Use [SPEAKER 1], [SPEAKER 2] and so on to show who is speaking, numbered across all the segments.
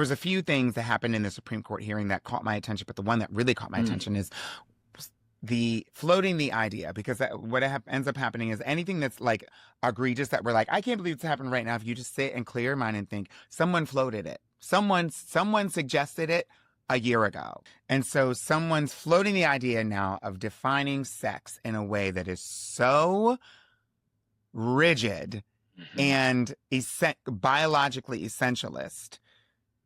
[SPEAKER 1] was a few things that happened in the Supreme Court hearing that caught my attention, but the one that really caught my attention is the floating the idea, because what ends up happening is anything that's like egregious that we're like, I can't believe it's happening right now. If you just sit and clear your mind and think, someone floated it, someone suggested it a year ago. And so someone's floating the idea now of defining sex in a way that is so rigid and biologically essentialist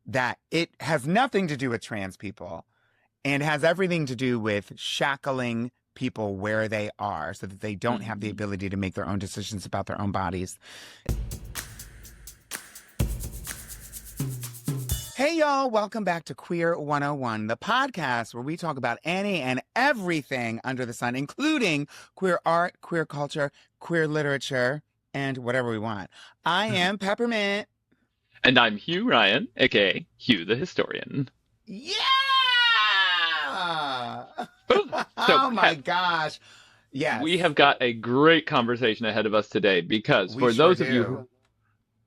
[SPEAKER 1] that it has nothing to do with trans people and has everything to do with shackling people where they are so that they don't have the ability to make their own decisions about their own bodies. Hey, y'all. Welcome back to Queer 101, the podcast where we talk about any and everything under the sun, including queer art, queer culture, queer literature, and whatever we want. I am Peppermint.
[SPEAKER 2] And I'm Hugh Ryan, aka Hugh the Historian.
[SPEAKER 1] Yeah!
[SPEAKER 2] So,
[SPEAKER 1] Oh my gosh. Yes.
[SPEAKER 2] We have got a great conversation ahead of us today because for those of you who,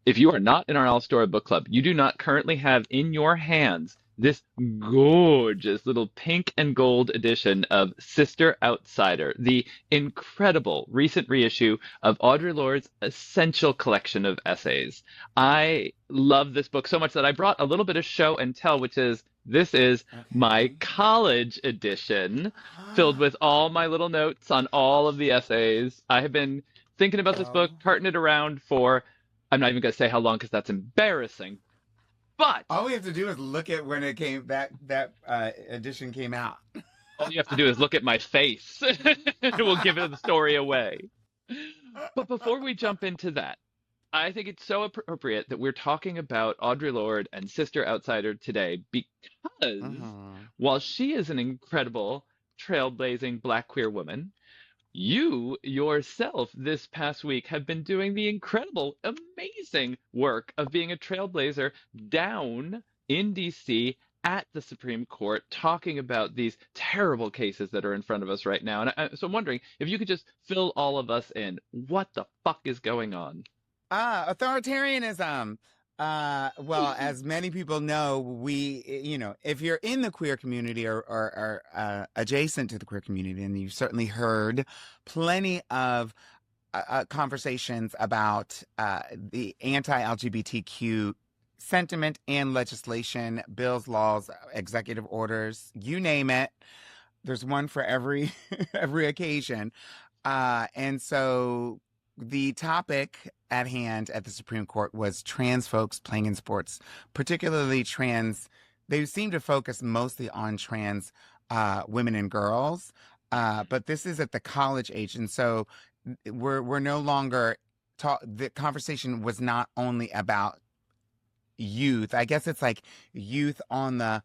[SPEAKER 2] if you are not in our All Story Book Club, you do not currently have in your hands this gorgeous little pink and gold edition of Sister Outsider, the incredible recent reissue of Audre Lorde's essential collection of essays. I love this book so much that I brought a little bit of show and tell, which is this is my college edition, filled with all my little notes on all of the essays. I have been thinking about this book, carting it around for, I'm not even going to say how long because that's embarrassing. But
[SPEAKER 1] all we have to do is look at when it came that edition came out.
[SPEAKER 2] All you have to do is look at my face. It will give the story away. But before we jump into that, I think it's so appropriate that we're talking about Audre Lorde and Sister Outsider today because while she is an incredible, trailblazing Black queer woman, you yourself this past week have been doing the incredible, amazing work of being a trailblazer down in DC at the Supreme Court, talking about these terrible cases that are in front of us right now. And so I'm wondering if you could just fill all of us in. What the fuck is going on?
[SPEAKER 1] Authoritarianism. Well, as many people know, if you're in the queer community or adjacent to the queer community, and you've certainly heard plenty of conversations about the anti-LGBTQ sentiment and legislation, bills, laws, executive orders, you name it. There's one for every occasion. And so the topic at hand at the Supreme Court was trans folks playing in sports, particularly trans. They seem to focus mostly on trans women and girls, but this is at the college age, and so we're no longer the conversation was not only about youth. I guess it's like youth on the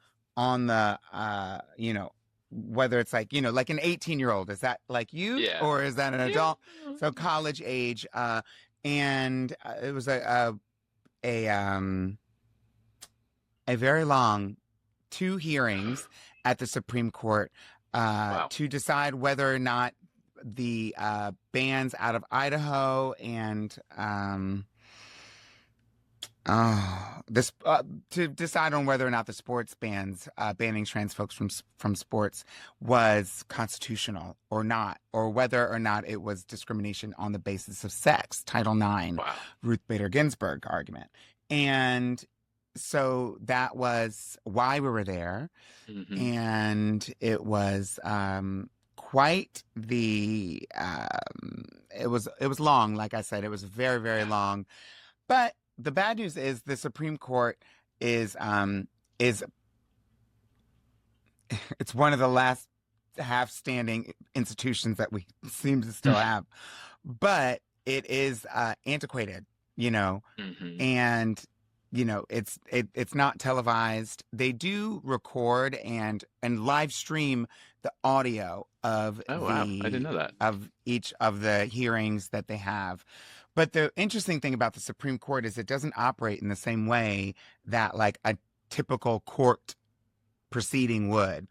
[SPEAKER 1] whether it's like, like an 18-year-old, is that like youth or is that an adult? So college age, and it was a very long 2 hearings at the Supreme Court to decide whether or not the bans out of Idaho and to decide on whether or not the sports bans banning trans folks from sports was constitutional or not, or whether or not it was discrimination on the basis of sex, Title IX, Ruth Bader Ginsburg argument. And so that was why we were there. And it was quite the it was long. Like I said, it was very, very long, but the bad news is the Supreme Court is it's one of the last half-standing institutions that we seem to still have, but it is antiquated, and it's not televised. They do record and live stream the audio of
[SPEAKER 2] I didn't know that.
[SPEAKER 1] Of each of the hearings that they have. But the interesting thing about the Supreme Court is it doesn't operate in the same way that like a typical court proceeding would.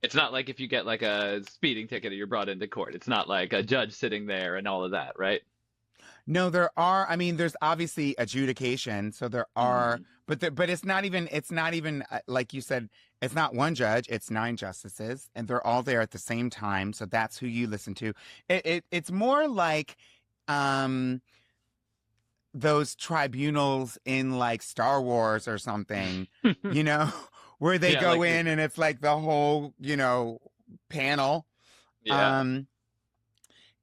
[SPEAKER 2] It's not like if you get like a speeding ticket and you're brought into court. It's not like a judge sitting there and all of that, right?
[SPEAKER 1] No, there are. I mean, there's obviously adjudication, so there are,
[SPEAKER 2] Mm.
[SPEAKER 1] but it's not even like you said, it's not one judge, it's nine justices, and they're all there at the same time. So that's who you listen to. It's more like, um, those tribunals in like Star Wars or something, you know, where they
[SPEAKER 2] Yeah,
[SPEAKER 1] go
[SPEAKER 2] like
[SPEAKER 1] in and it's like the whole, panel.
[SPEAKER 2] yeah.
[SPEAKER 1] Um,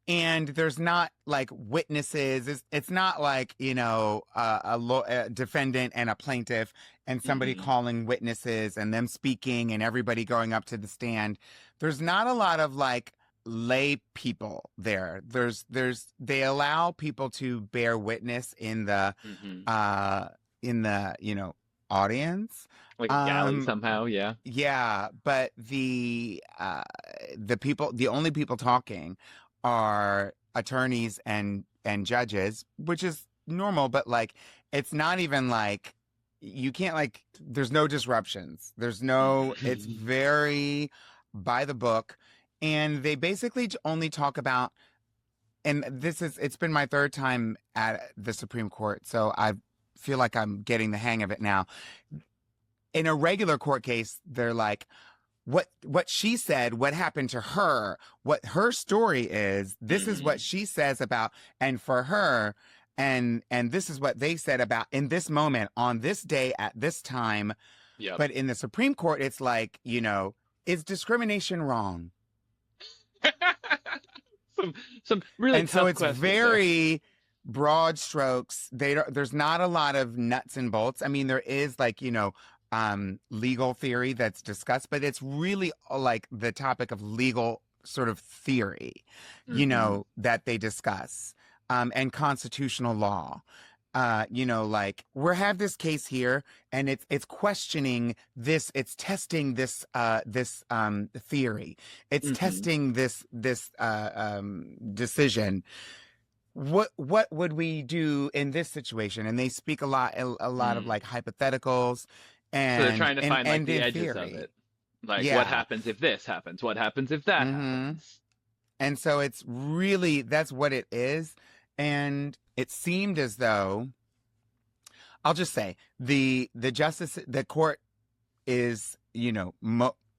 [SPEAKER 1] and there's not like witnesses. It's not like a defendant and a plaintiff and somebody
[SPEAKER 2] Hmm.
[SPEAKER 1] calling witnesses and them speaking and everybody going up to the stand. There's not a lot of like lay people there. They allow people to bear witness
[SPEAKER 2] Hmm.
[SPEAKER 1] uh in the audience.
[SPEAKER 2] Like a galley
[SPEAKER 1] um
[SPEAKER 2] somehow, yeah.
[SPEAKER 1] yeah, but the only people talking are attorneys and judges, which is normal, but like it's not even like you can't like there's no disruptions. It's
[SPEAKER 2] Hmm.
[SPEAKER 1] very by the book, and they basically only talk about, and it's been my third time at the Supreme Court, so I feel like I'm getting the hang of it now. In a regular court case, they're like, what she said, what happened to her, what her story is, this is what
[SPEAKER 2] Hmm.
[SPEAKER 1] she says about, and for her, and this is what they said about in this moment, on this day, at this time.
[SPEAKER 2] Yep.
[SPEAKER 1] But in the Supreme Court, it's like, is discrimination wrong?
[SPEAKER 2] some some really
[SPEAKER 1] And so
[SPEAKER 2] tough
[SPEAKER 1] it's
[SPEAKER 2] questions there.
[SPEAKER 1] very broad strokes. There's not a lot of nuts and bolts. I mean, there is like, legal theory that's discussed, but it's really like the topic of legal sort of theory,
[SPEAKER 2] Hmm.
[SPEAKER 1] that they discuss, and constitutional law. Like we have this case here, and it's questioning this, it's testing this theory, it's
[SPEAKER 2] Hmm.
[SPEAKER 1] testing this decision. What would we do in this situation? And they speak a lot of
[SPEAKER 2] Mm.
[SPEAKER 1] like hypotheticals
[SPEAKER 2] So they're
[SPEAKER 1] and
[SPEAKER 2] trying to
[SPEAKER 1] and
[SPEAKER 2] find like
[SPEAKER 1] and
[SPEAKER 2] the
[SPEAKER 1] in
[SPEAKER 2] edges of
[SPEAKER 1] theory.
[SPEAKER 2] it. Like what
[SPEAKER 1] Yeah.
[SPEAKER 2] happens if this happens? What happens if that
[SPEAKER 1] Mm-hmm.
[SPEAKER 2] happens?
[SPEAKER 1] And so it's really that's what it is. And it seemed as though, I'll just say, the court is,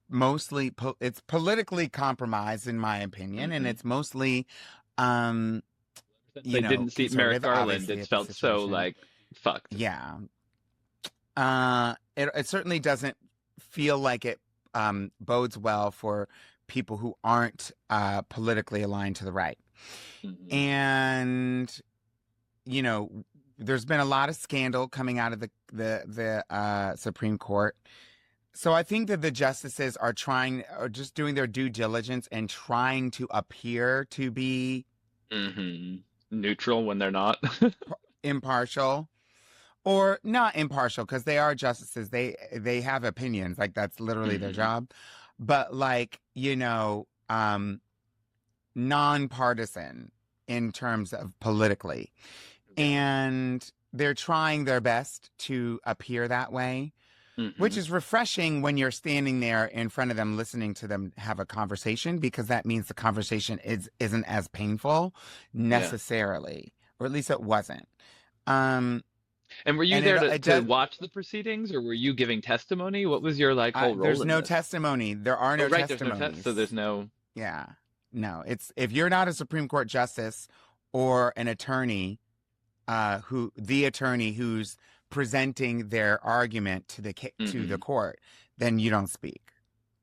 [SPEAKER 1] mostly it's politically compromised, in my opinion, and
[SPEAKER 2] Hmm.
[SPEAKER 1] it's mostly, um
[SPEAKER 2] Since they didn't seat Merrick
[SPEAKER 1] conservative,
[SPEAKER 2] Garland,
[SPEAKER 1] obviously,
[SPEAKER 2] it's
[SPEAKER 1] at the
[SPEAKER 2] felt so
[SPEAKER 1] situation.
[SPEAKER 2] like fucked.
[SPEAKER 1] Yeah. It certainly doesn't feel like it bodes well for people who aren't politically aligned to the right.
[SPEAKER 2] Hmm.
[SPEAKER 1] And, you know, there's been a lot of scandal coming out of the Supreme Court. So I think that the justices are just doing their due diligence and trying to appear to be
[SPEAKER 2] Hmm. Neutral when they're not.
[SPEAKER 1] impartial. Or not impartial, because they are justices. They have opinions. Like that's literally their
[SPEAKER 2] Hmm.
[SPEAKER 1] job. But like, nonpartisan in terms of politically.
[SPEAKER 2] Yeah.
[SPEAKER 1] And they're trying their best to appear that way, which
[SPEAKER 2] Hmm.
[SPEAKER 1] is refreshing when you're standing there in front of them listening to them have a conversation, because that means the conversation isn't as painful
[SPEAKER 2] Yeah.
[SPEAKER 1] necessarily, or at least it wasn't. Um
[SPEAKER 2] And were you
[SPEAKER 1] and
[SPEAKER 2] there
[SPEAKER 1] it
[SPEAKER 2] to
[SPEAKER 1] does.
[SPEAKER 2] watch the proceedings, or were you giving testimony? What was your like whole role
[SPEAKER 1] There's
[SPEAKER 2] in
[SPEAKER 1] no
[SPEAKER 2] this?
[SPEAKER 1] testimony. There are
[SPEAKER 2] Oh,
[SPEAKER 1] no
[SPEAKER 2] right, there's no test, so there's
[SPEAKER 1] testimonies.
[SPEAKER 2] no.
[SPEAKER 1] Yeah. No, it's if you're not a Supreme Court justice or an attorney, the attorney who's presenting their argument to the
[SPEAKER 2] Hmm.
[SPEAKER 1] court, then you don't speak.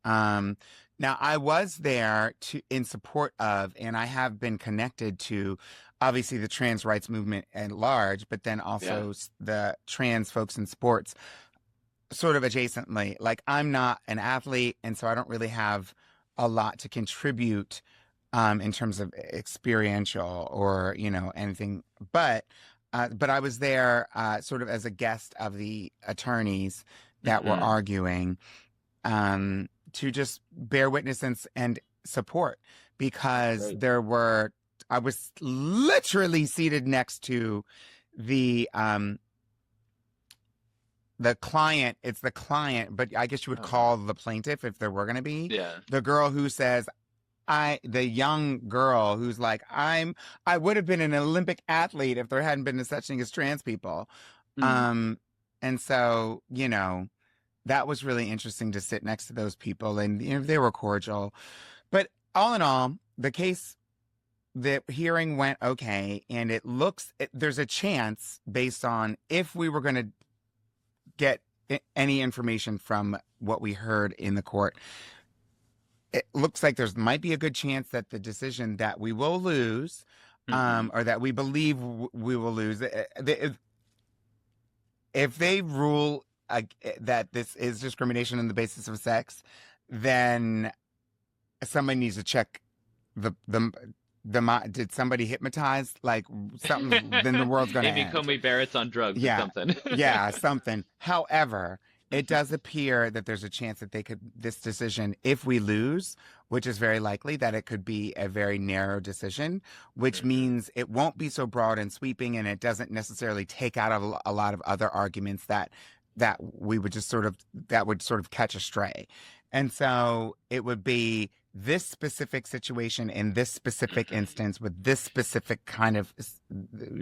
[SPEAKER 1] Um, Now I was there in support of, and I have been connected to, obviously the trans rights movement at large, but then
[SPEAKER 2] Yeah.
[SPEAKER 1] also the trans folks in sports, sort of adjacently. Like I'm not an athlete, and so I don't really have a lot to contribute in terms of experiential or anything. But I was there sort of as a guest of the attorneys that were
[SPEAKER 2] Hmm.
[SPEAKER 1] arguing, to just bear witness and support, because
[SPEAKER 2] Great.
[SPEAKER 1] I was literally seated next to the um the client. It's the client, but I guess you would
[SPEAKER 2] Oh,
[SPEAKER 1] call the plaintiff if there were going to be
[SPEAKER 2] yeah.
[SPEAKER 1] the girl who says, the young girl who's like, I would have been an Olympic athlete if there hadn't been such thing as trans people.
[SPEAKER 2] Mm.
[SPEAKER 1] Um, and so, that was really interesting to sit next to those people, and they were cordial. But all in all, the hearing went okay, and there's a chance, based on if we were going to get any information from what we heard in the court, it looks like there might be a good chance that the decision that we will lose,
[SPEAKER 2] Mm-hmm.
[SPEAKER 1] or that we believe we will lose, if they rule that this is discrimination on the basis of sex, then somebody needs to check did somebody hypnotize, like, something? Then the world's gonna
[SPEAKER 2] Amy
[SPEAKER 1] end.
[SPEAKER 2] Comey Barrett's on drugs or
[SPEAKER 1] Yeah,
[SPEAKER 2] something.
[SPEAKER 1] yeah, something. However, it does appear that there's a chance that this decision, if we lose, which is very likely, that it could be a very narrow decision, which
[SPEAKER 2] Mhm.
[SPEAKER 1] means it won't be so broad and sweeping, and it doesn't necessarily take out a lot of other arguments that we would just that would sort of catch astray. And so it would be this specific situation in this specific
[SPEAKER 2] Mhm.
[SPEAKER 1] instance with this specific kind of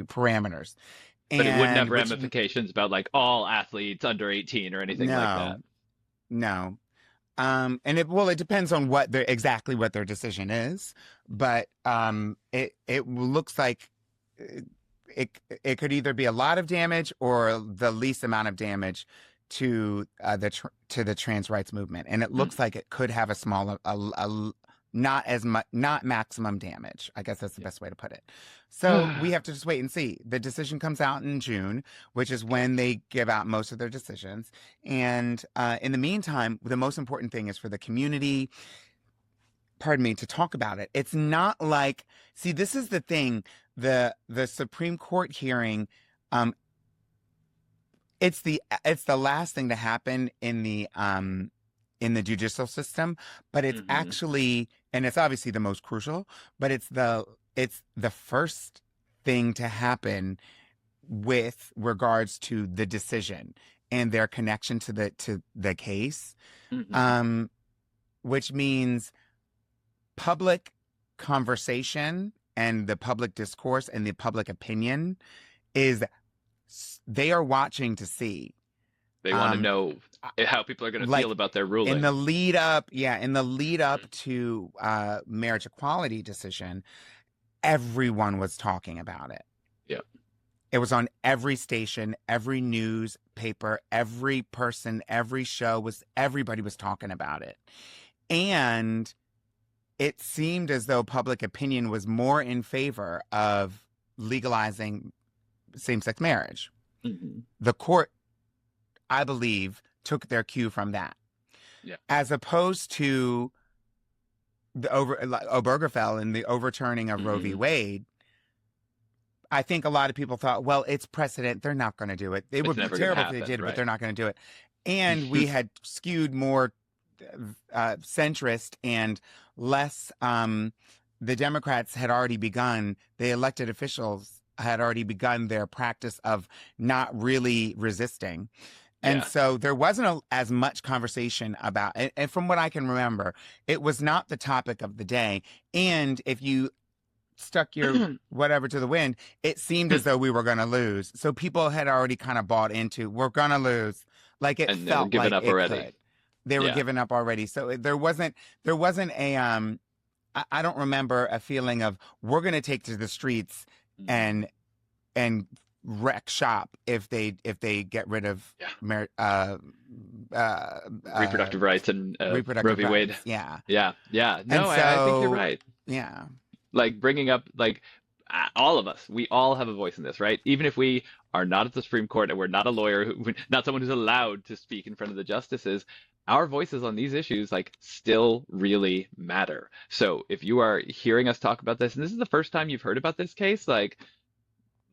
[SPEAKER 1] parameters.
[SPEAKER 2] But it wouldn't have
[SPEAKER 1] And which,
[SPEAKER 2] ramifications about like all athletes under 18 or anything like
[SPEAKER 1] no,
[SPEAKER 2] that.
[SPEAKER 1] no. And it depends on exactly what their decision is, but it looks like it could either be a lot of damage or the least amount of damage to the trans rights movement, and it looks like it could have a small, not as much, not maximum damage. I guess that's the
[SPEAKER 2] Yeah.
[SPEAKER 1] best way to put it. So we have to just wait and see. The decision comes out in June, which is when they give out most of their decisions. And in the meantime, the most important thing is for the community, pardon me, to talk about it. It's not like, see, this is the thing, the Supreme Court hearing, it's the last thing to happen in the judicial system, but it's
[SPEAKER 2] Mhm.
[SPEAKER 1] actually, and it's obviously the most crucial, but it's the first thing to happen with regards to the decision and their connection to the case,
[SPEAKER 2] Mhm.
[SPEAKER 1] which means public conversation and the public discourse and the public opinion is, they are watching to see,
[SPEAKER 2] They want to know how people are going to
[SPEAKER 1] like,
[SPEAKER 2] feel about their
[SPEAKER 1] in the
[SPEAKER 2] ruling.
[SPEAKER 1] lead up, to marriage equality decision, everyone was talking about it.
[SPEAKER 2] Yeah.
[SPEAKER 1] It was on every station, every newspaper, every person, every show, everybody was talking about it. And it seemed as though public opinion was more in favor of legalizing same-sex marriage.
[SPEAKER 2] Mhm.
[SPEAKER 1] The court, I believe, took their cue from that.
[SPEAKER 2] Yeah.
[SPEAKER 1] As opposed to Obergefell and the overturning of Roe v.
[SPEAKER 2] Mhm.
[SPEAKER 1] Wade. I think a lot of people thought, well, it's precedent. They're not going to do it. It
[SPEAKER 2] It's
[SPEAKER 1] would be
[SPEAKER 2] never going to
[SPEAKER 1] terrible if they
[SPEAKER 2] happen,
[SPEAKER 1] did, but
[SPEAKER 2] right?
[SPEAKER 1] they're not going to do it. And we had skewed more centrist and less. The Democrats had already begun, the elected officials had already begun their practice of not really resisting. And
[SPEAKER 2] Yeah.
[SPEAKER 1] so there wasn't as much conversation about it. And from what I can remember, it was not the topic of the day. And if you stuck your whatever to the wind, it seemed as though we were going to lose. So people had already kind of bought into, we're going to lose. Like, it
[SPEAKER 2] And they were
[SPEAKER 1] felt
[SPEAKER 2] giving
[SPEAKER 1] like
[SPEAKER 2] up
[SPEAKER 1] it
[SPEAKER 2] already.
[SPEAKER 1] could. They were
[SPEAKER 2] Yeah.
[SPEAKER 1] giving up already. So there wasn't a, I don't remember a feeling of, we're going to take to the streets
[SPEAKER 2] Mhm.
[SPEAKER 1] and wreck shop if they get rid of
[SPEAKER 2] Yeah. Reproductive rights and Roe
[SPEAKER 1] reproductive
[SPEAKER 2] v. Wade.
[SPEAKER 1] rights. Yeah.
[SPEAKER 2] Yeah. Yeah.
[SPEAKER 1] And
[SPEAKER 2] No, I think you're
[SPEAKER 1] so,
[SPEAKER 2] right.
[SPEAKER 1] yeah.
[SPEAKER 2] Like bringing up like all of us, we all have a voice in this, right? Even if we are not at the Supreme Court and we're not a lawyer, not someone who's allowed to speak in front of the justices, our voices on these issues like still really matter. So if you are hearing us talk about this, and this is the first time you've heard about this case, like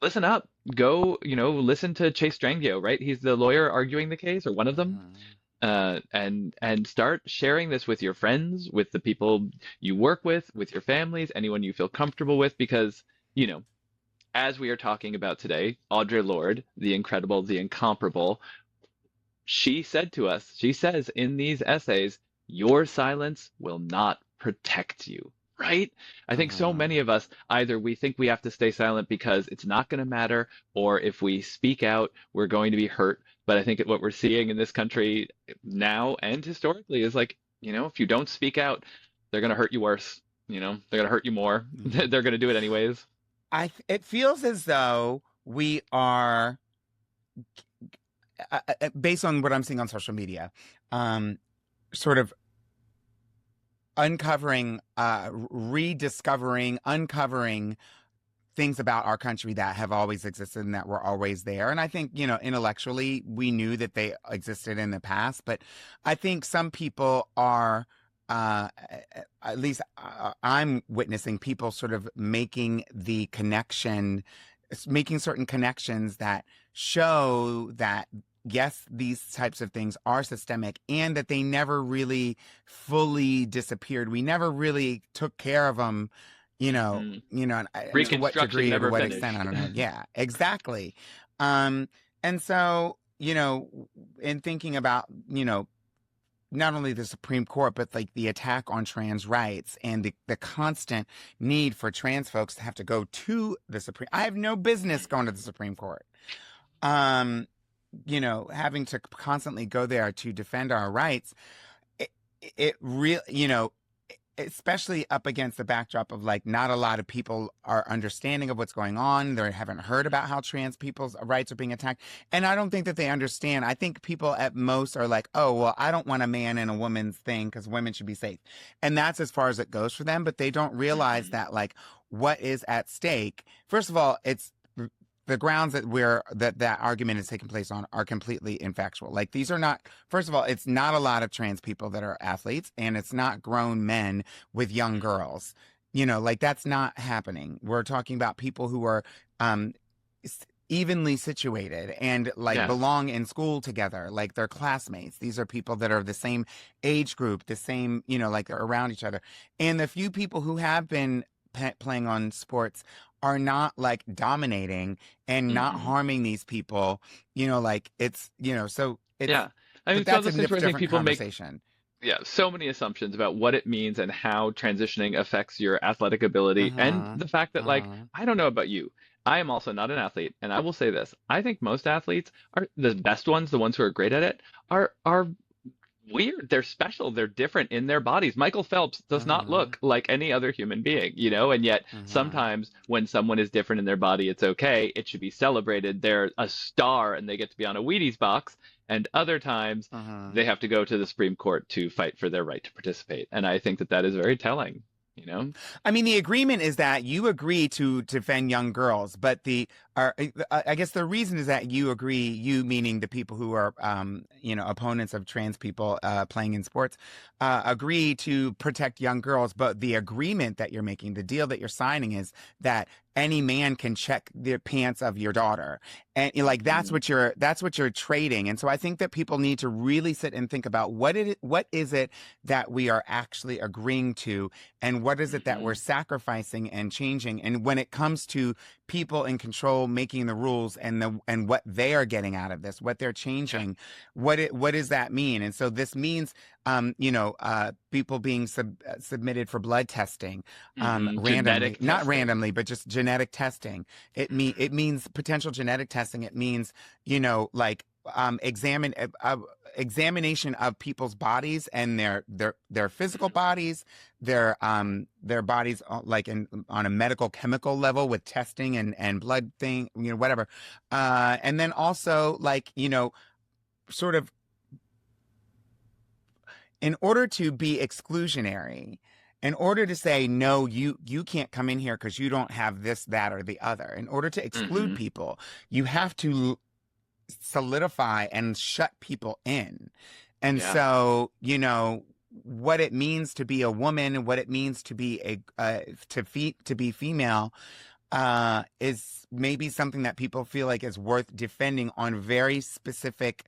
[SPEAKER 2] listen up, go, listen to Chase Strangio, right? He's the lawyer arguing the case, or one of them. And start sharing this with your friends, with the people you work with your families, anyone you feel comfortable with, because, as we are talking about today, Audre Lorde, the incredible, the incomparable, she says in these essays, your silence will not protect you. right? I think so
[SPEAKER 1] Uh-huh.
[SPEAKER 2] many of us either we think we have to stay silent because it's not going to matter, or if we speak out, we're going to be hurt. But I think what we're seeing in this country now and historically is like, if you don't speak out, they're going to hurt you worse. They're going to hurt you more.
[SPEAKER 1] Mhm.
[SPEAKER 2] They're going to do it anyways.
[SPEAKER 1] It feels as though we are, based on what I'm seeing on social media, um, sort of uncovering, rediscovering, uncovering things about our country that have always existed and that were always there. And I think, intellectually, we knew that they existed in the past, but I think some people are, at least I'm witnessing people sort of making certain connections that show that yes, these types of things are systemic and that they never really fully disappeared. We never really took care of them, and to what
[SPEAKER 2] Reconstruction
[SPEAKER 1] degree or to
[SPEAKER 2] never
[SPEAKER 1] what extent, I
[SPEAKER 2] finished.
[SPEAKER 1] don't know. Yeah, exactly. And so, in thinking about, not only the Supreme Court, but like the attack on trans rights and the constant need for trans folks to have to go to the Supreme. I have no business going to the Supreme Court. Um, having to constantly go there to defend our rights. It really, especially up against the backdrop of like not a lot of people are understanding of what's going on. They haven't heard about how trans people's rights are being attacked. And I don't think that they understand. I think people at most are like, oh, well, I don't want a man and a woman's thing because women should be safe. And that's as far as it goes for them. But they don't realize
[SPEAKER 2] Mhm.
[SPEAKER 1] that like what is at stake. First of all, it's the grounds that argument is taking place on are completely infactual. Like these are not, first of all, it's not a lot of trans people that are athletes, and it's not grown men with young girls. Like that's not happening. We're talking about people who are um evenly situated and like
[SPEAKER 2] Yes.
[SPEAKER 1] belong in school together, like they're classmates. These are people that are the same age group, the same, like they're around each other. And the few people who have been playing on sports are not like dominating and not
[SPEAKER 2] Hmm.
[SPEAKER 1] harming these people, like it's, so it's,
[SPEAKER 2] Yeah. I mean,
[SPEAKER 1] but
[SPEAKER 2] it's one of
[SPEAKER 1] that's a
[SPEAKER 2] those things where I think
[SPEAKER 1] different
[SPEAKER 2] people make,
[SPEAKER 1] conversation.
[SPEAKER 2] yeah, so many assumptions about what it means and how transitioning affects your athletic ability. And
[SPEAKER 1] Uh-huh.
[SPEAKER 2] the fact that, like,
[SPEAKER 1] Uh-huh.
[SPEAKER 2] I don't know about you. I am also not an athlete, and I will say this. I think most athletes are the best ones, the ones who are great at it, are weird. They're special. They're different in their bodies. Michael Phelps does not
[SPEAKER 1] Uh-huh.
[SPEAKER 2] look like any other human being, and yet
[SPEAKER 1] Uh-huh.
[SPEAKER 2] sometimes when someone is different in their body, it's okay. It should be celebrated. They're a star and they get to be on a Wheaties box. And other times
[SPEAKER 1] Uh-huh.
[SPEAKER 2] they have to go to the Supreme Court to fight for their right to participate. And I think that that is very telling.
[SPEAKER 1] I mean, the agreement is that you agree to defend young girls, but I guess the reason is that you agree, you meaning the people who are, opponents of trans people playing in sports, agree to protect young girls. But the agreement that you're making, the deal that you're signing, is that any man can check the pants of your daughter, and like
[SPEAKER 2] Mhm.
[SPEAKER 1] that's what you're trading. And so I think that people need to really sit and think about what is it that we are actually agreeing to, and what is it that we're
[SPEAKER 2] Mhm.
[SPEAKER 1] sacrificing and changing. And when it comes to people in control making the rules and what they are getting out of this, what they're
[SPEAKER 2] Yeah.
[SPEAKER 1] changing, what does that mean? And so this means people being submitted for blood testing randomly,
[SPEAKER 2] Genetic
[SPEAKER 1] not
[SPEAKER 2] testing.
[SPEAKER 1] randomly, but just genetic testing. It means potential genetic testing. It means, like examination of people's bodies and their physical
[SPEAKER 2] Mhm.
[SPEAKER 1] bodies, their bodies, like on a medical chemical level with testing and blood thing, whatever. And then also like, sort of in order to be exclusionary, in order to say no, you can't come in here because you don't have this, that, or the other. In order to exclude
[SPEAKER 2] Mhm.
[SPEAKER 1] people, you have to solidify and shut people in. And
[SPEAKER 2] Yeah.
[SPEAKER 1] so, what it means to be a woman, what it means to be to be female, is maybe something that people feel like is worth defending on very specific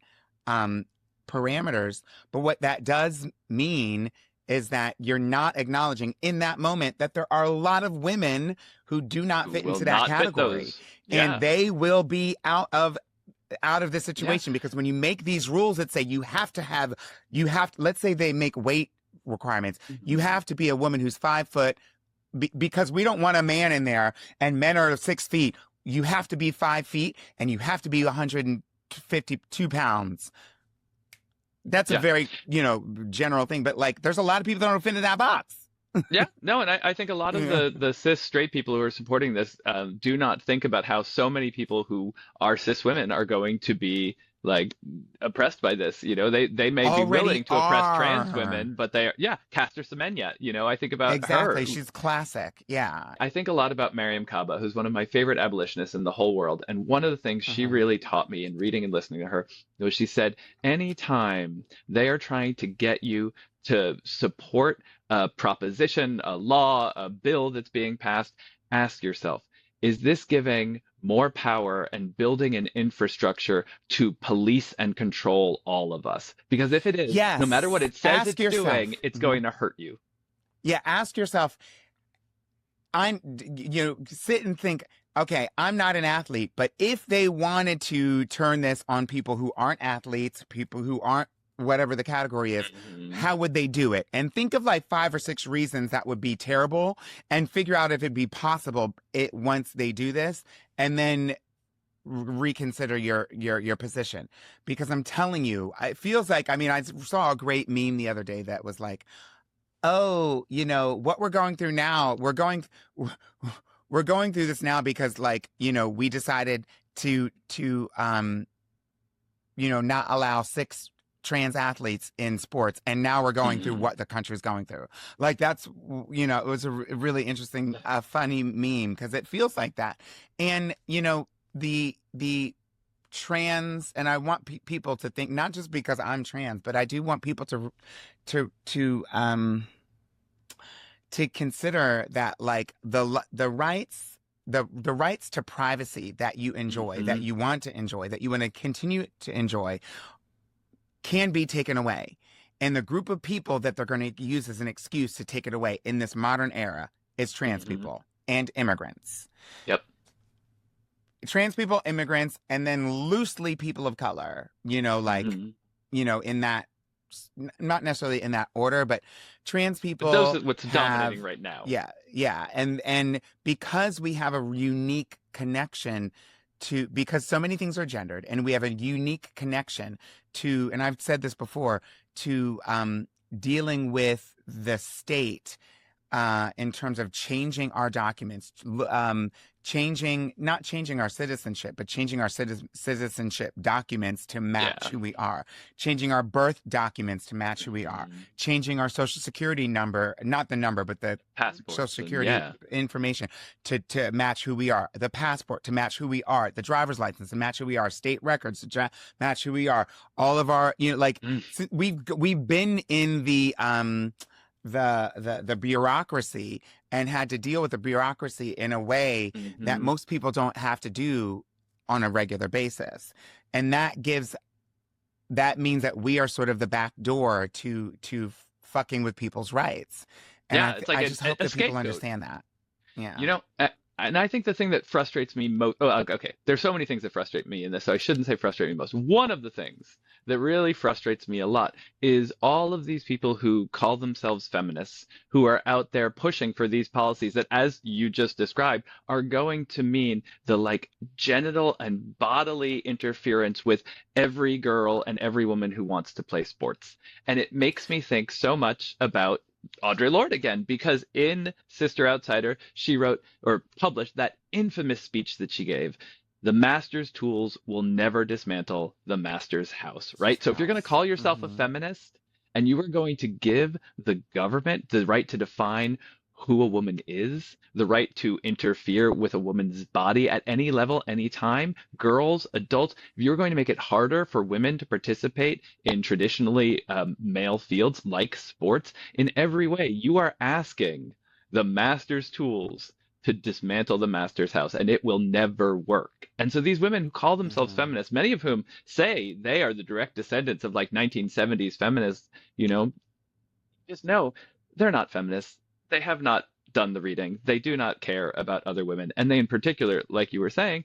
[SPEAKER 1] um, parameters. But what that does mean is that you're not acknowledging in that moment that there are a lot of women who do not
[SPEAKER 2] Who
[SPEAKER 1] fit
[SPEAKER 2] will
[SPEAKER 1] into that
[SPEAKER 2] not fit
[SPEAKER 1] category,
[SPEAKER 2] those.
[SPEAKER 1] and
[SPEAKER 2] Yeah.
[SPEAKER 1] they will be out of this
[SPEAKER 2] Yeah.
[SPEAKER 1] situation. Because when you make these rules that say let's say they make weight requirements, you
[SPEAKER 2] Mhm.
[SPEAKER 1] have to be a woman who's 5 foot, because we don't want a man in there, and men are 6 feet. You have to be 5 feet, and you have to be 152 pounds. That's a
[SPEAKER 2] Yeah.
[SPEAKER 1] very, general thing, but like, there's a lot of people that don't fit in that box.
[SPEAKER 2] Yeah, no, and I think a lot of
[SPEAKER 1] Yeah.
[SPEAKER 2] the cis straight people who are supporting this do not think about how so many people who are cis women are going to be like oppressed by this. They may be
[SPEAKER 1] Already
[SPEAKER 2] willing to oppress trans
[SPEAKER 1] are.
[SPEAKER 2] women, but they are, yeah, Caster Semenya. I think about her.
[SPEAKER 1] Exactly. She's classic. Yeah.
[SPEAKER 2] I think a lot about Mariam Kaba, who's one of my favorite abolitionists in the whole world. And one of the things she
[SPEAKER 1] Uh-huh.
[SPEAKER 2] really taught me in reading and listening to her was she said, anytime they are trying to get you to support a proposition, a law, a bill that's being passed, ask yourself, is this giving more power and building an infrastructure to police and control all of us? Because if it is, no matter what
[SPEAKER 1] Yes.
[SPEAKER 2] it says
[SPEAKER 1] Ask
[SPEAKER 2] it's doing,
[SPEAKER 1] yourself.
[SPEAKER 2] it's
[SPEAKER 1] Mhm.
[SPEAKER 2] going to hurt you.
[SPEAKER 1] Yeah. Ask yourself, sit and think, okay, I'm not an athlete, but if they wanted to turn this on people who aren't athletes, people who aren't whatever the category is,
[SPEAKER 2] Mhm.
[SPEAKER 1] how would they do it? And think of like 5 or 6 reasons that would be terrible and figure out if it'd be possible once they do this, and then reconsider your position. Because I'm telling you, it feels like, I mean, I saw a great meme the other day that was like, oh, what we're going through now, we're going through this now because like, we decided to not allow 6 trans athletes in sports, and now we're going through
[SPEAKER 2] Mhm.
[SPEAKER 1] what the country's going through. Like that's, it was a really interesting, funny meme because it feels like that. And, the trans, and I want people to think, not just because I'm trans, but I do want people to consider that like the rights, the rights to privacy that you enjoy, that
[SPEAKER 2] Mhm.
[SPEAKER 1] you want to enjoy, that you want to continue to enjoy, can be taken away. And the group of people that they're going to use as an excuse to take it away in this modern era is trans
[SPEAKER 2] Mhm.
[SPEAKER 1] people and immigrants.
[SPEAKER 2] Yep.
[SPEAKER 1] Trans people, immigrants, and then loosely people of color, like,
[SPEAKER 2] Mhm.
[SPEAKER 1] in that, not necessarily in that order, but trans
[SPEAKER 2] But those
[SPEAKER 1] people
[SPEAKER 2] are what's dominating
[SPEAKER 1] have,
[SPEAKER 2] right now.
[SPEAKER 1] yeah, yeah. And because we have a unique connection because so many things are gendered, and we have a unique connection to, and I've said this before, to dealing with the state in terms of changing our documents, not changing our citizenship, but changing our citizenship documents to match
[SPEAKER 2] Yeah.
[SPEAKER 1] who we are, changing our birth documents to match who we are,
[SPEAKER 2] Mhm.
[SPEAKER 1] changing our social security number, not the number, but the social
[SPEAKER 2] Passports and
[SPEAKER 1] security
[SPEAKER 2] yeah.
[SPEAKER 1] information to match who we are, the passport to match who we are, the driver's license to match who we are, state records to match who we are, all of our, like
[SPEAKER 2] Mm.
[SPEAKER 1] we've been in the bureaucracy and had to deal with the bureaucracy in a way that
[SPEAKER 2] Mhm.
[SPEAKER 1] most people don't have to do on a regular basis. And that means that we are sort of the back door to fucking with people's rights. And
[SPEAKER 2] Yeah, it's like
[SPEAKER 1] I just hope
[SPEAKER 2] a
[SPEAKER 1] that people
[SPEAKER 2] scapegoat.
[SPEAKER 1] understand that. Yeah.
[SPEAKER 2] You know, and I think the thing that frustrates me most, oh, okay, there's so many things that frustrate me in this, so I shouldn't say frustrate me most. One of the things that really frustrates me a lot is all of these people who call themselves feminists, who are out there pushing for these policies that, as you just described, are going to mean the like genital and bodily interference with every girl and every woman who wants to play sports. And it makes me think so much about Audre Lorde again, because in Sister Outsider, she wrote or published that infamous speech that she gave. The master's tools will never dismantle the master's house, right? So if you're going to
[SPEAKER 1] House.
[SPEAKER 2] call yourself a
[SPEAKER 1] Hmm.
[SPEAKER 2] feminist and you are going to give the government the right to define who a woman is, the right to interfere with a woman's body at any level, any time, girls, adults, if you're going to make it harder for women to participate in traditionally male fields like sports, in every way, you are asking the master's tools to dismantle the master's house, and it will never work. And so these women who call themselves
[SPEAKER 1] Hmm.
[SPEAKER 2] feminists, many of whom say they are the direct descendants of like 1970s feminists, you know, just know they're not feminists. They have not done the reading. They do not care about other women. And they, in particular, like you were saying,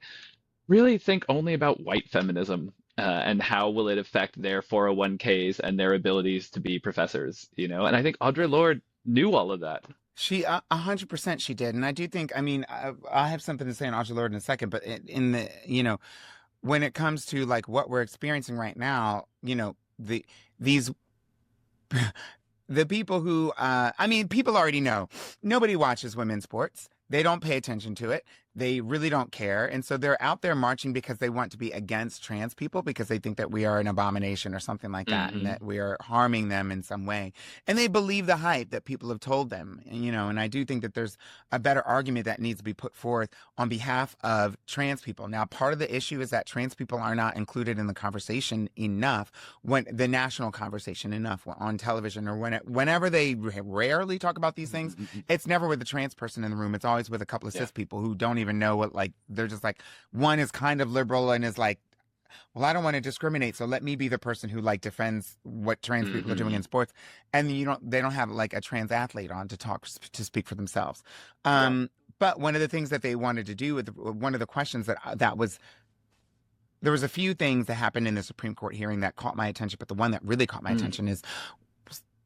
[SPEAKER 2] really think only about white feminism and how will it affect their 401ks and their abilities to be professors, you know? And I think Audre Lorde knew all of that.
[SPEAKER 1] She 100% she did, and I do think. I mean, I have something to say on Audre Lorde in a second, but in the when it comes to like what we're experiencing right now, these the people who I mean, people already know nobody watches women's sports. They don't pay attention to it. They really don't care. And so they're out there marching because they want to be against trans people because they think that we are an abomination or something like that and that we are harming them in some way. And they believe the hype that people have told them. And I do think that there's a better argument that needs to be put forth on behalf of trans people. Now, part of the issue is that trans people are not included in the conversation enough, when the national conversation enough on television or whenever they rarely talk about these things. It's never with a trans person in the room. It's always with a couple of cis people who don't even know what, like, they're just like, one is kind of liberal and is like, well, I don't want to discriminate, so let me be the person who like defends what trans people are doing in sports. And they don't have like a trans athlete on to speak for themselves. But one of the things that they wanted to do with one of the questions there was a few things that happened in the Supreme Court hearing that caught my attention, but the one that really caught my attention is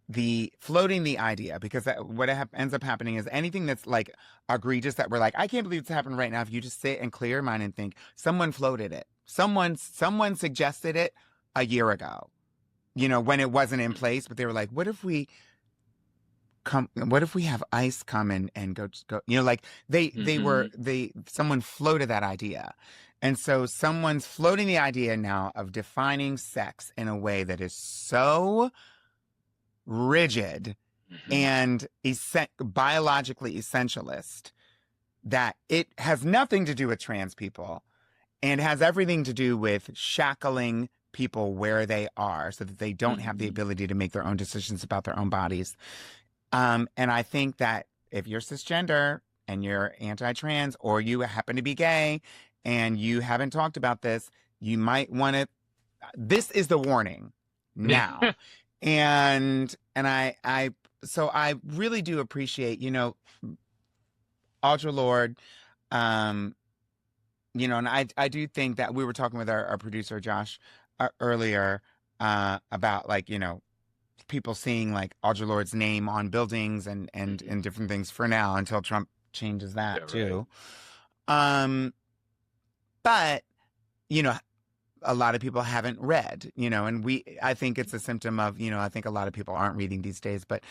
[SPEAKER 1] the floating the idea, because what ends up happening is anything that's like egregious that we're like, I can't believe it's happening right now. If you just sit and clear your mind and think, someone floated it. Someone suggested it a year ago, when it wasn't in place, but they were like, what if we have ICE come and go, like someone floated that idea. And so someone's floating the idea now of defining sex in a way that is so rigid and biologically essentialist that it has nothing to do with trans people and has everything to do with shackling people where they are so that they don't have the ability to make their own decisions about their own bodies. And I think that if you're cisgender and you're anti-trans, or you happen to be gay and you haven't talked about this, you might want to, this is the warning now. And so I really do appreciate, Audre Lorde, and I do think that we were talking with our producer, Josh, earlier, about like, people seeing like Audre Lorde's name on buildings and different things for now until Trump changes that too. But, a lot of people haven't read, and I think it's a symptom of, I think a lot of people aren't reading these days, but,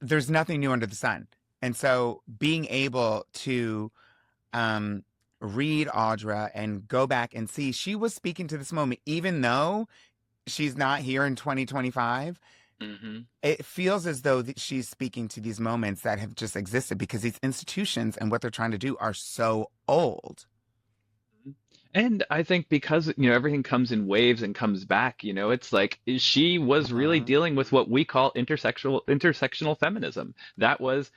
[SPEAKER 1] there's nothing new under the sun. And so being able to read Audre and go back and see, she was speaking to this moment, even though she's not here in 2025. It feels as though she's speaking to these moments that have just existed because these institutions and what they're trying to do are so old.
[SPEAKER 2] And I think because, everything comes in waves and comes back, it's like she was really dealing with what we call intersectional feminism. That was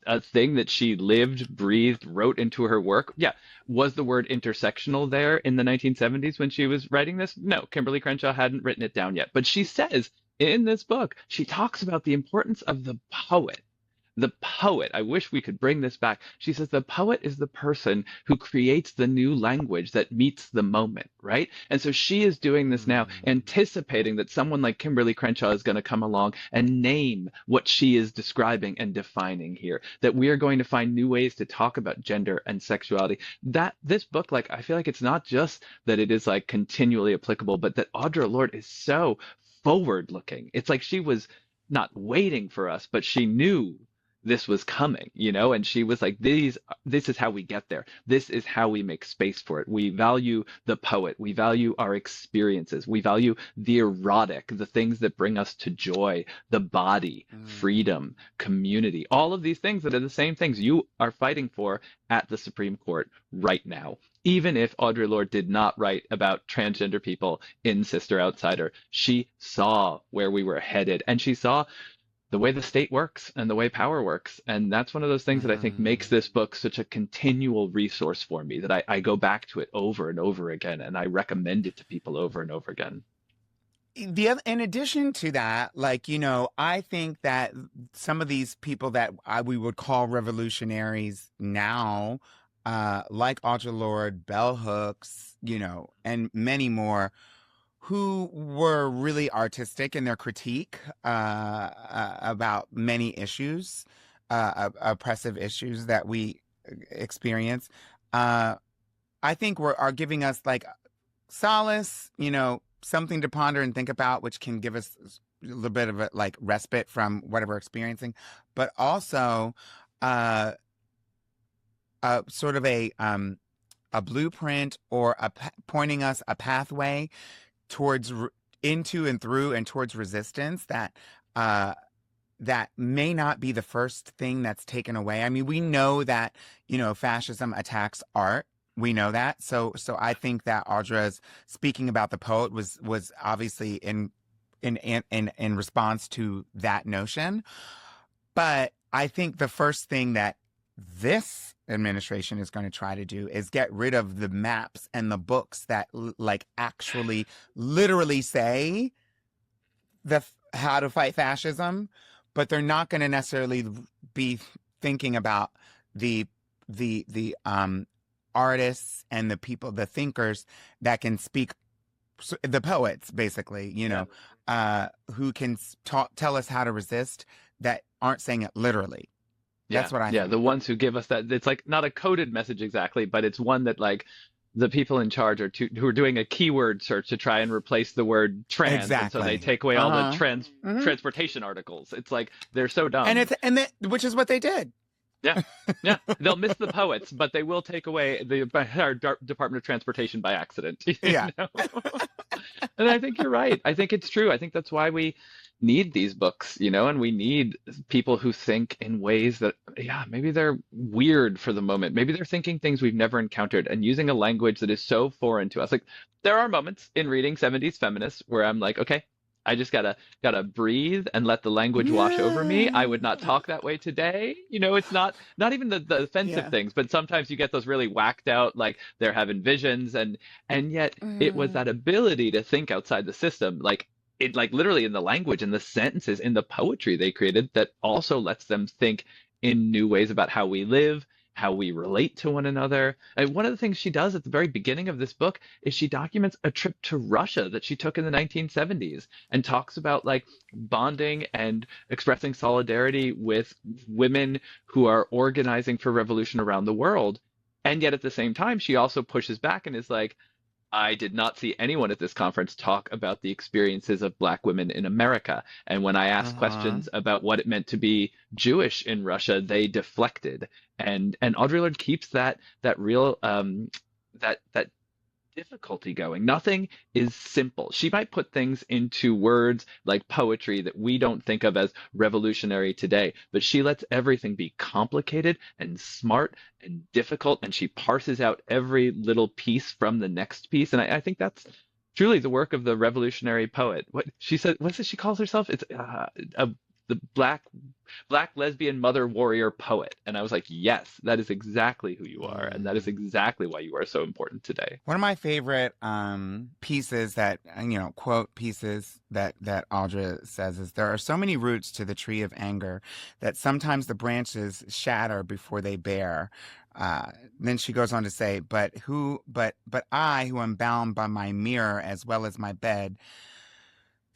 [SPEAKER 2] a thing that she lived, breathed, wrote into her work. Yeah. Was the word intersectional there in the 1970s when she was writing this? No, Kimberly Crenshaw hadn't written it down yet. But she says in this book, she talks about the importance of the poet. The poet, I wish we could bring this back. She says the poet is the person who creates the new language that meets the moment, right? And so she is doing this now, anticipating that someone like Kimberly Crenshaw is going to come along and name what she is describing and defining here, that we are going to find new ways to talk about gender and sexuality. That this book, like, I feel like it's not just that it is like continually applicable, but that Audre Lorde is so forward looking. It's like she was not waiting for us, but she knew this was coming, and she was like, this is how we get there. This is how we make space for it. We value the poet. We value our experiences. We value the erotic, the things that bring us to joy, the body, freedom, community, all of these things that are the same things you are fighting for at the Supreme Court right now. Even if Audre Lorde did not write about transgender people in Sister Outsider, she saw where we were headed, and she saw the way the state works and the way power works. And that's one of those things that I think makes this book such a continual resource for me, that I go back to it over and over again, and I recommend it to people over and over again.
[SPEAKER 1] In addition to that, like, I think that some of these people that we would call revolutionaries now, like Audre Lorde, Bell Hooks, and many more, who were really artistic in their critique about many issues, oppressive issues that we experience. I think are giving us like solace, something to ponder and think about, which can give us a little bit of a like respite from whatever we're experiencing, but also sort of a blueprint or pointing us a pathway towards into and through and towards resistance that may not be the first thing that's taken away. I mean, we know that, fascism attacks art. We know that. So I think that Audra's speaking about the poet was obviously in response to that notion. But I think the first thing that this administration is going to try to do is get rid of the maps and the books that like actually literally say how to fight fascism, but they're not going to necessarily be thinking about the artists and the people, the thinkers that can speak, the poets basically, who can tell us how to resist, that aren't saying it literally. That's what I think.
[SPEAKER 2] Yeah, the ones who give us that, it's like not a coded message exactly, but it's one that like the people in charge who are doing a keyword search to try and replace the word trans,
[SPEAKER 1] exactly.
[SPEAKER 2] And so they take away all the transportation articles. It's like they're so dumb,
[SPEAKER 1] which is what they did.
[SPEAKER 2] Yeah, they'll miss the poets, but they will take away our Department of Transportation by accident.
[SPEAKER 1] Yeah,
[SPEAKER 2] and I think you're right. I think it's true. I think that's why we need these books, and we need people who think in ways that, maybe they're weird for the moment. Maybe they're thinking things we've never encountered and using a language that is so foreign to us. Like there are moments in reading 70s feminists where I'm like, okay, I just gotta breathe and let the language wash over me. I would not talk that way today. It's not even the offensive things, but sometimes you get those really whacked out, like they're having visions, and yet it was that ability to think outside the system, like it, like literally in the language, in the sentences, in the poetry they created, that also lets them think in new ways about how we live, how we relate to one another. And one of the things she does at the very beginning of this book is she documents a trip to Russia that she took in the 1970s and talks about like bonding and expressing solidarity with women who are organizing for revolution around the world. And yet at the same time, she also pushes back and is like, I did not see anyone at this conference talk about the experiences of Black women in America. And when I asked questions about what it meant to be Jewish in Russia, they deflected. And Audre Lorde keeps that real that difficulty going. Nothing is simple. She might put things into words like poetry that we don't think of as revolutionary today, but she lets everything be complicated and smart and difficult, and she parses out every little piece from the next piece. And I think that's truly the work of the revolutionary poet. What she said, what's it she calls herself? It's the black lesbian mother warrior poet. And I was like, yes, that is exactly who you are, and that is exactly why you are so important today.
[SPEAKER 1] One of my favorite pieces that quote pieces that Audre says is, there are so many roots to the tree of anger that sometimes the branches shatter before they bear. Then she goes on to say, but I, who am bound by my mirror as well as my bed,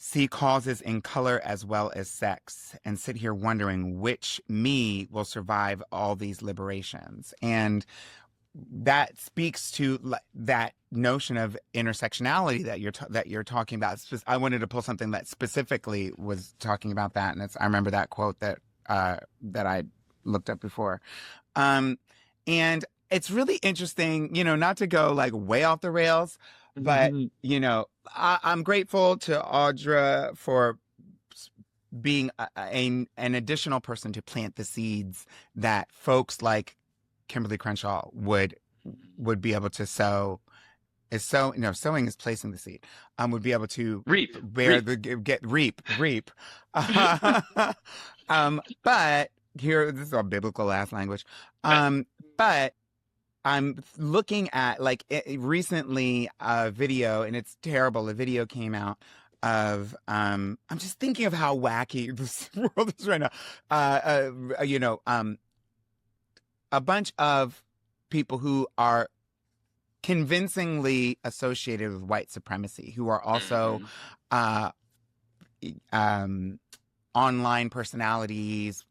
[SPEAKER 1] see causes in color as well as sex, and sit here wondering which me will survive all these liberations. And that speaks to that notion of intersectionality that you're talking about. I wanted to pull something that specifically was talking about that, and I remember that quote that I looked up before. And it's really interesting, not to go like way off the rails, but I'm grateful to Audre for being an additional person to plant the seeds that folks like Kimberly Crenshaw would be able to sow. Sowing is placing the seed. Would be able to
[SPEAKER 2] reap.
[SPEAKER 1] But here, this is all biblical ass language. But I'm looking at recently a video, and it's terrible. A video came out of I'm just thinking of how wacky this world is right now. A bunch of people who are convincingly associated with white supremacy, who are also uh, online personalities,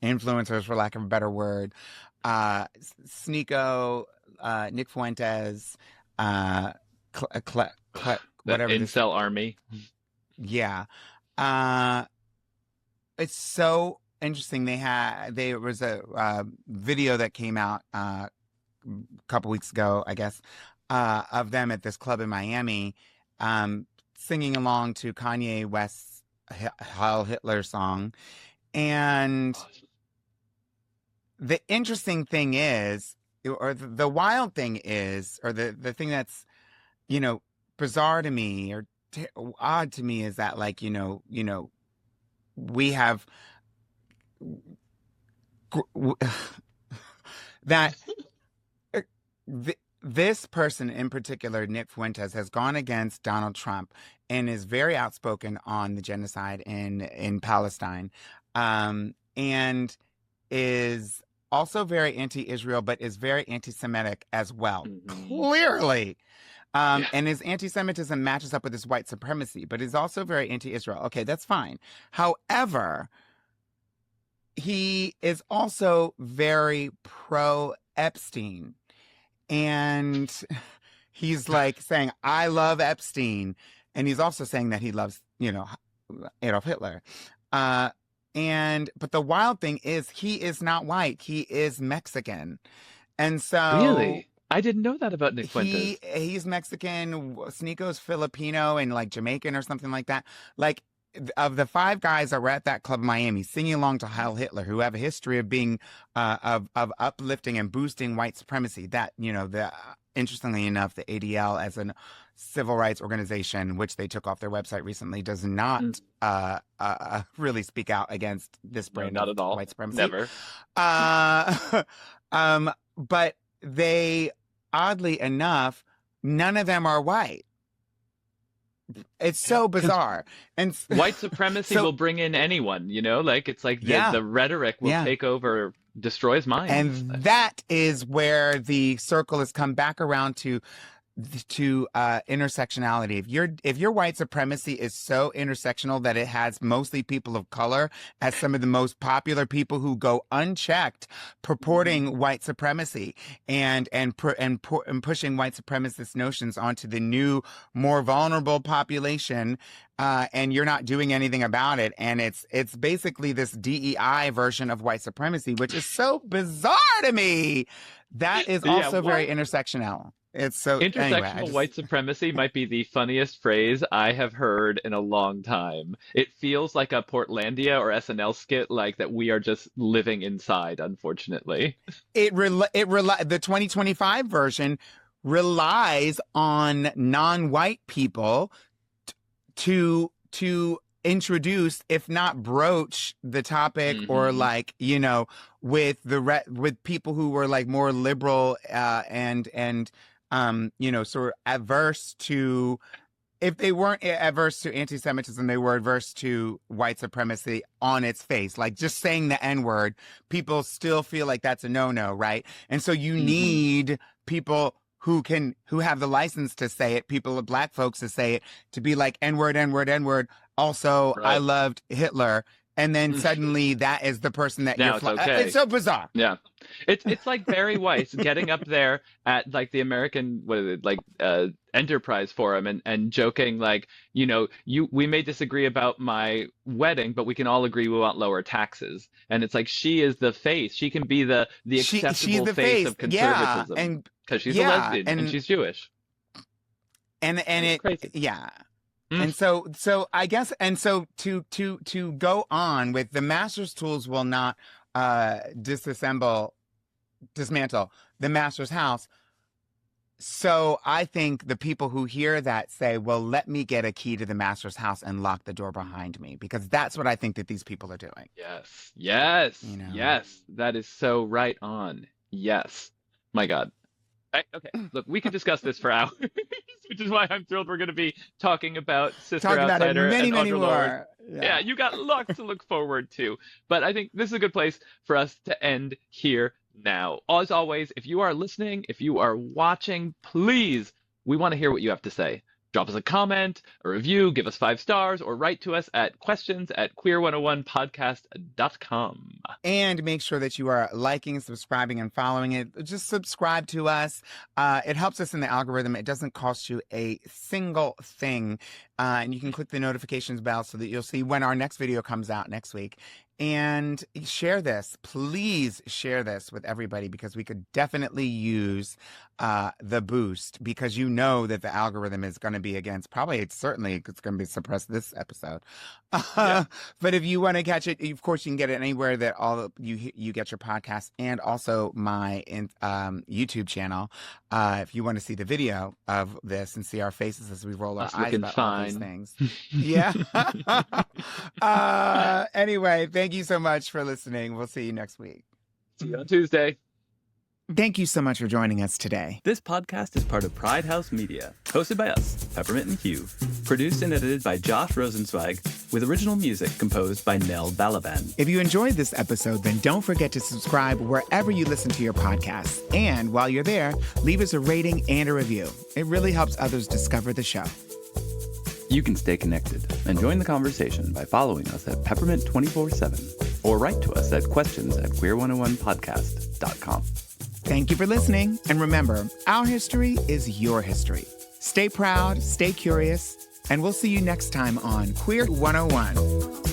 [SPEAKER 1] influencers, for lack of a better word. Sneeko, Nick Fuentes,
[SPEAKER 2] The
[SPEAKER 1] whatever
[SPEAKER 2] incel army.
[SPEAKER 1] Yeah. It's so interesting. There was a video that came out a couple weeks ago, I guess, of them at this club in Miami, singing along to Kanye West's Heil Hitler song. And the interesting thing is, or the wild thing is, or the thing that's, bizarre to me or odd to me is that, like, we have that this person in particular, Nick Fuentes, has gone against Donald Trump and is very outspoken on the genocide in Palestine, and is also very anti-Israel, but is very anti-Semitic as well, clearly. And his anti-Semitism matches up with his white supremacy, but is also very anti-Israel. Okay, that's fine. However, he is also very pro-Epstein. And he's like saying, I love Epstein. And he's also saying that he loves, Adolf Hitler. But the wild thing is he is not white. He is Mexican. And so...
[SPEAKER 2] Really? I didn't know that about Nick Fuentes.
[SPEAKER 1] He's Mexican, Sneeko's Filipino and like Jamaican or something like that. Like, of the 5 guys that were at that club in Miami singing along to Heil Hitler, who have a history of being of uplifting and boosting white supremacy, that interestingly enough, the ADL as a civil rights organization, which they took off their website recently, does not really speak out against this brand
[SPEAKER 2] not
[SPEAKER 1] of
[SPEAKER 2] at all.
[SPEAKER 1] White supremacy.
[SPEAKER 2] Never.
[SPEAKER 1] But they, oddly enough, none of them are white. It's so bizarre. And
[SPEAKER 2] white supremacy will bring in anyone, it's like the rhetoric will take over, destroys minds.
[SPEAKER 1] And that is where the circle has come back around to intersectionality. If your white supremacy is so intersectional that it has mostly people of color as some of the most popular people who go unchecked purporting white supremacy and pushing white supremacist notions onto the new, more vulnerable population, and you're not doing anything about it, and it's basically this DEI version of white supremacy, which is so bizarre to me. That is also very intersectional. It's so
[SPEAKER 2] intersectional white supremacy might be the funniest phrase I have heard in a long time. It feels like a Portlandia or SNL skit, like that we are just living inside, unfortunately.
[SPEAKER 1] The 2025 version relies on non-white people to introduce, if not broach, the topic, or like, with people who were like more liberal and sort of adverse to, if they weren't adverse to anti-Semitism, they were adverse to white supremacy on its face. Like, just saying the N-word, people still feel like that's a no-no, right? And so you need people who have the license to say it, Black folks to say it, to be like N-word, N-word, N-word. Also, right. I loved Hitler. And then suddenly that is the person that
[SPEAKER 2] now
[SPEAKER 1] you're
[SPEAKER 2] it's okay.
[SPEAKER 1] It's so bizarre.
[SPEAKER 2] Yeah. It's like Barry Weiss getting up there at like the American Enterprise Forum and joking like, we may disagree about my wedding, but we can all agree we want lower taxes. And it's like, she is the face. She can be the acceptable
[SPEAKER 1] she's the
[SPEAKER 2] face of conservatism.
[SPEAKER 1] Yeah. And
[SPEAKER 2] because she's a lesbian and she's Jewish.
[SPEAKER 1] And it's crazy. Yeah. And so I guess, and so to go on with the master's tools will not dismantle the master's house. So I think the people who hear that say, well, let me get a key to the master's house and lock the door behind me, because that's what I think that these people are doing.
[SPEAKER 2] Yes. Yes. Yes. That is so right on. Yes. My God. Okay, look, we could discuss this for hours, which is why I'm thrilled we're going to be talking about Sister Outsider and
[SPEAKER 1] many
[SPEAKER 2] Audre
[SPEAKER 1] more.
[SPEAKER 2] Lorde. Yeah, you got lots to look forward to. But I think this is a good place for us to end here now. As always, if you are listening, if you are watching, please, we want to hear what you have to say. Drop us a comment, a review, give us 5 stars, or write to us at questions@queer101podcast.com.
[SPEAKER 1] And make sure that you are liking, subscribing, and following it. Just subscribe to us. It helps us in the algorithm. It doesn't cost you a single thing. And you can click the notifications bell so that you'll see when our next video comes out next week. And share this. Please share this with everybody, because we could definitely use the boost, because you know that the algorithm is going to be against, it's going to be suppressed this episode.
[SPEAKER 2] Yeah.
[SPEAKER 1] But if you want to catch it, of course, you can get it anywhere that you get your podcasts, and also my YouTube channel. If you want to see the video of this and see our faces as we roll our eyes about all these things. Yeah. Anyway, thank you so much for listening. We'll see you next week.
[SPEAKER 2] See you on Tuesday.
[SPEAKER 1] Thank you so much for joining us today.
[SPEAKER 3] This podcast is part of Pride House Media, hosted by us, Peppermint and Hugh, produced and edited by Josh Rosenzweig, with original music composed by Nell Balaban.
[SPEAKER 1] If you enjoyed this episode, then don't forget to subscribe wherever you listen to your podcasts. And while you're there, leave us a rating and a review. It really helps others discover the show.
[SPEAKER 3] You can stay connected and join the conversation by following us at Peppermint 24/7 or write to us at questions@queer101podcast.com.
[SPEAKER 1] Thank you for listening. And remember, our history is your history. Stay proud, stay curious, and we'll see you next time on Queer 101.